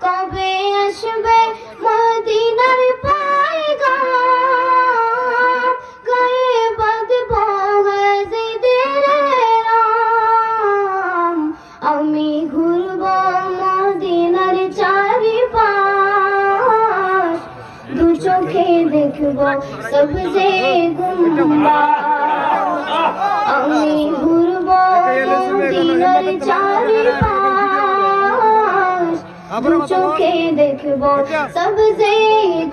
কবে আসবে মদিনার পয়গাম, গায়ে বাঁধব হাজিদের রাম। আমি ঘুরব মদিনার চারিপাশ, দু চোখে দেখব সবজে গুম্বাদ। আমি ঘুরব মদিনার চারিপাশ, দু চোখে দেখব সবজে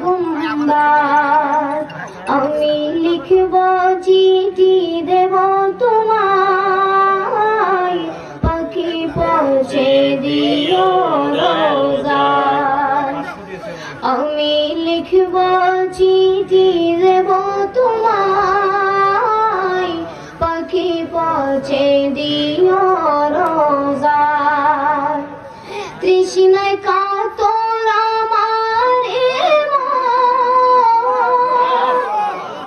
গুম্বাদ। আমি লিখব চিঠি দেব তোমায়, পাখি পৌঁছে দিও রোজায়। আমি লিখব চিঠি দেব তোমায়, পাখি পৌঁছে দিও রোজায়। তৃষ্ণায় কাতর আমার মন,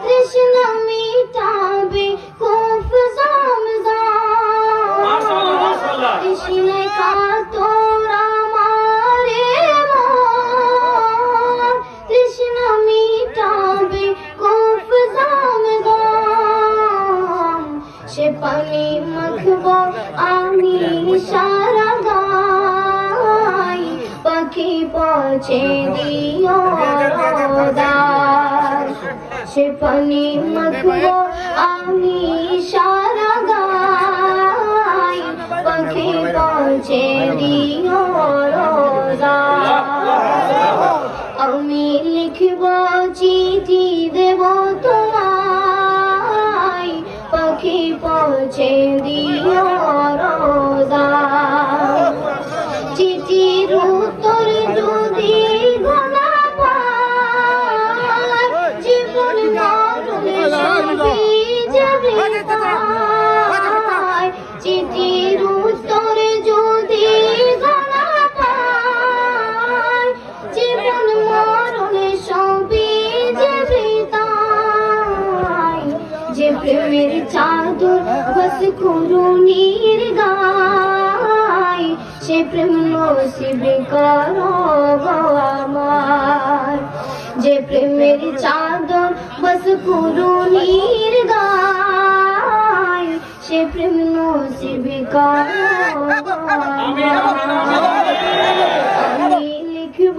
তৃষ্ণা মিটাবে খুব জমজম। তৃষ্ণায় কাতর আমার মন, তৃষ্ণা মিটাবে খুব জমজম। সে পানি মাখব আমি সারা গায়, পাখি পৌঁছে দিও রোজায়। সে পানি মাখব আমি সারা গায়, পাখি পৌঁছে দিও রোজায়। আমি লিখব চিঠি দেব তোমায়, পাখি পৌঁছে দিও রোজায়। চিঠির উত্তর যদি গোনা পাই, জীবন মরণে সবই যাবে তাই। চিঠির উত্তর যদি গোনা পাই, জীবন মরণে সবই যাবে তাই। যে প্রেমের চাদর বস করুণীর গায়, সে প্রেম নসিব করো গো আমার। যে প্রেমের চাদর বস করুণীর গায়, সে প্রেম নসিব করো গো আমার। আমি লিখব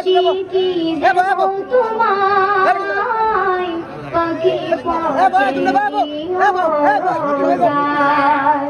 চিঠি দেব তোমায়, পাখি পৌঁছে দিও রোজায়।